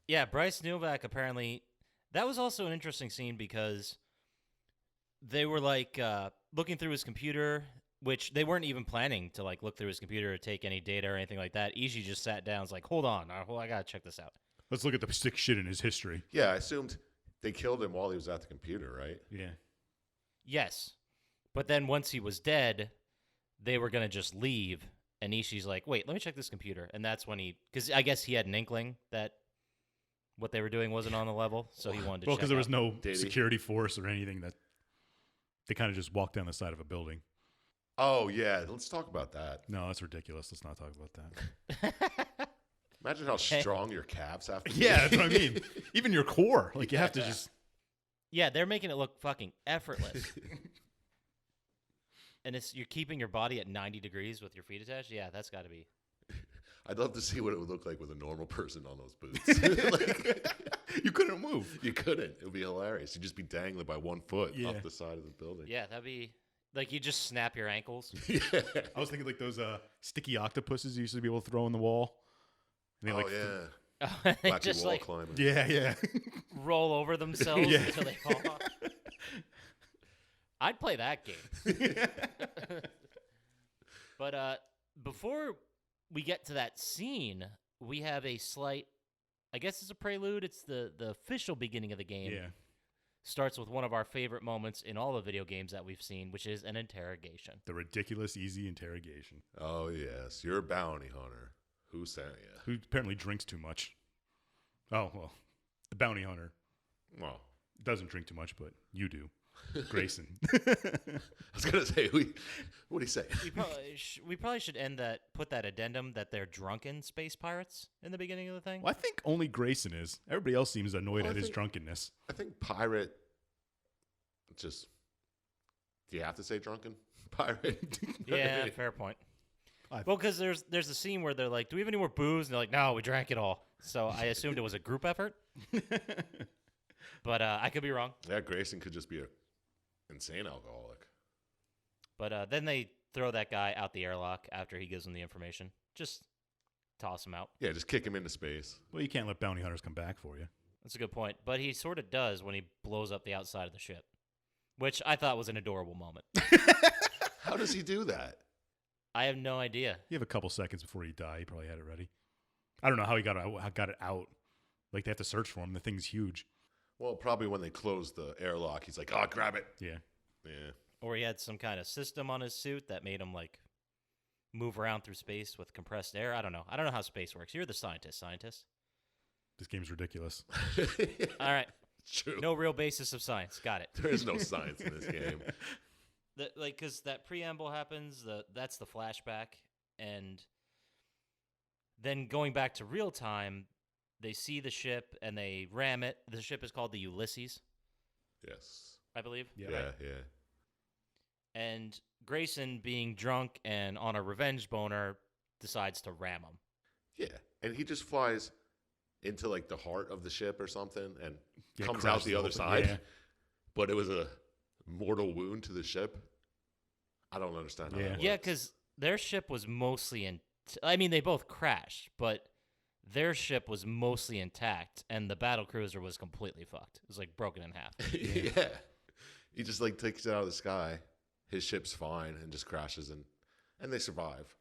Yeah, Bryce Novak apparently. That was also an interesting scene because they were like looking through his computer, which they weren't even planning to like look through his computer or take any data or anything like that. Ishii just sat down, was like, "Hold on, I gotta check this out." Let's look at the sick shit in his history. Yeah, I assumed they killed him while he was at the computer, right? Yeah. Yes, but then once he was dead, they were gonna just leave, and Ishii's like, "Wait, let me check this computer," and that's when because I guess he had an inkling that what they were doing wasn't on the level, so he wanted to. Well, because there was no Did he? security force or anything that they kind of just walked down the side of a building. Oh, yeah. Let's talk about that. No, that's ridiculous. Let's not talk about that. Imagine how strong your calves have to be. Yeah, that's what I mean. Even your core. Like, you have to just... Yeah, they're making it look fucking effortless. And you're keeping your body at 90 degrees with your feet attached? Yeah, that's got to be. I'd love to see what it would look like with a normal person on those boots. Like, you couldn't move. you couldn't. It would be hilarious. You'd just be dangling by 1 foot Yeah. off the side of the building. Yeah, that'd be. Like, you just snap your ankles. Yeah. I was thinking like those sticky octopuses you used to be able to throw in the wall. And they, Oh, like, yeah. They Wacky just, wall like, climbing. Yeah. roll over themselves Yeah. until they fall off. I'd play that game. But before we get to that scene, we have a slight, I guess it's a prelude. It's the official beginning of the game. Yeah. Starts with one of our favorite moments in all the video games that we've seen, which is an interrogation. The ridiculous easy interrogation. Oh, yes. You're a bounty hunter. Who sent you? Who apparently drinks too much. Oh, well, the bounty hunter Well, doesn't drink too much, but you do. Grayson. I was going to say, what do you say? We probably should put that addendum that they're drunken space pirates in the beginning of the thing. Well, I think only Grayson is. Everybody else seems annoyed Well, at I his think- drunkenness. I think pirate just... Do you have to say drunken? Pirate? Yeah, fair point. I've- Well, because there's a scene where they're like, "Do we have any more booze?" And they're like, "No, we drank it all." So I assumed it was a group effort, but I could be wrong. Yeah, Grayson could just be a insane alcoholic. But then they throw that guy out the airlock after he gives them the information. Just toss him out. Yeah, just kick him into space. Well, you can't let bounty hunters come back for you. That's a good point. But he sort of does when he blows up the outside of the ship, which I thought was an adorable moment. How does he do that? I have no idea. You have a couple seconds before you die. He probably had it ready. I don't know how he got it out. Like, they have to search for him. The thing's huge. Well, probably when they close the airlock, he's like, "Oh, grab it." Yeah. Yeah. Or he had some kind of system on his suit that made him like move around through space with compressed air. I don't know. I don't know how space works. You're the scientist. This game's ridiculous. All right. True. No real basis of science. Got it. There is no science in this game. Because that preamble happens, that's the flashback, and then going back to real time, they see the ship and they ram it. The ship is called the Ulysses, Yes. I believe. Yeah. Yeah. And Grayson, being drunk and on a revenge boner, decides to ram him. Yeah. And he just flies into like the heart of the ship or something and Yeah, comes crashes out the the other whole side. thing. Yeah. But it was a mortal wound to the ship. I don't understand how Yeah. that Yeah, works. because their ship was mostly I mean, they both crashed, but their ship was mostly intact, and the battle cruiser was completely fucked. It was like broken in half. Yeah. He just like takes it out of the sky. His ship's fine and just crashes and they survive.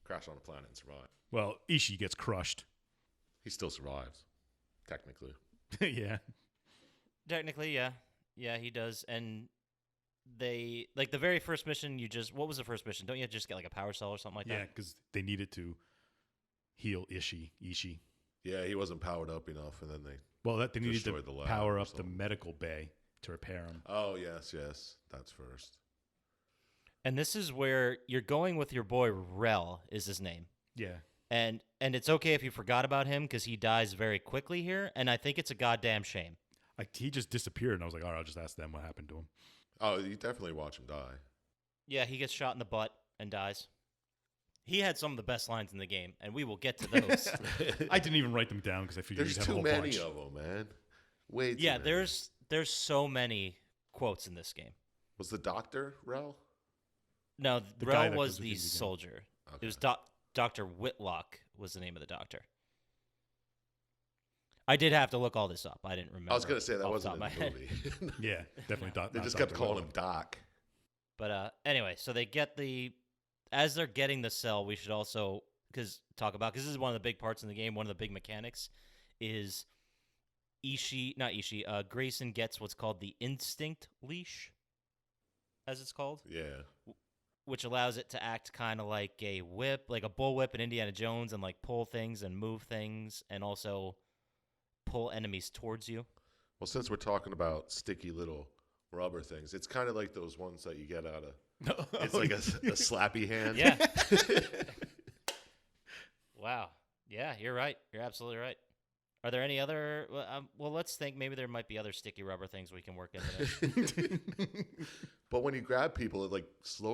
Crash on a planet and survive. Well, Ishii gets crushed. He still survives, technically. Yeah. Technically, yeah. Yeah, he does. And they, like, the very first mission, what was the first mission? Don't you just get, like, a power cell or something like Yeah, that? because they needed to heal Ishii. Yeah, he wasn't powered up enough, and then they... Well, they needed to Destroyed the lab power or up the something. medical bay to repair him. Oh, yes. That's first. And this is where you're going with your boy Rel, is his name. Yeah. And it's okay if you forgot about him, because he dies very quickly here, and I think it's a goddamn shame. Like, he just disappeared, and I was like, all right, I'll just ask them what happened to him. Oh, you definitely watch him die. Yeah, he gets shot in the butt and dies. He had some of the best lines in the game, and we will get to those. I didn't even write them down because I figured There's you'd have a too whole many bunch. of them, man. Way too Yeah, many. there's so many quotes in this game. Was the doctor Rel? No, The guy Rel that was goes with the you again. soldier. Okay. It was Dr. Whitlock was the name of the doctor. I did have to look all this up. I didn't remember. I was gonna say that off the wasn't top in of the my head. movie. Yeah, definitely thought. They not just kept Dr. calling Little. him Doc. But anyway, so they get as they're getting the cell, we should also because this is one of the big parts in the game. One of the big mechanics is Grayson gets what's called the instinct leash, as it's called, Yeah. which allows it to act kind of like a whip, like a bullwhip in Indiana Jones, and like pull things and move things, and also pull enemies towards you. Well, since we're talking about sticky little rubber things, it's kind of like those ones that you get out of. It's like a slappy hand. Yeah. Wow. Yeah, you're right. You're absolutely right. Are there any other? Well, let's think. Maybe there might be other sticky rubber things we can work into this. But when you grab people, it like slowly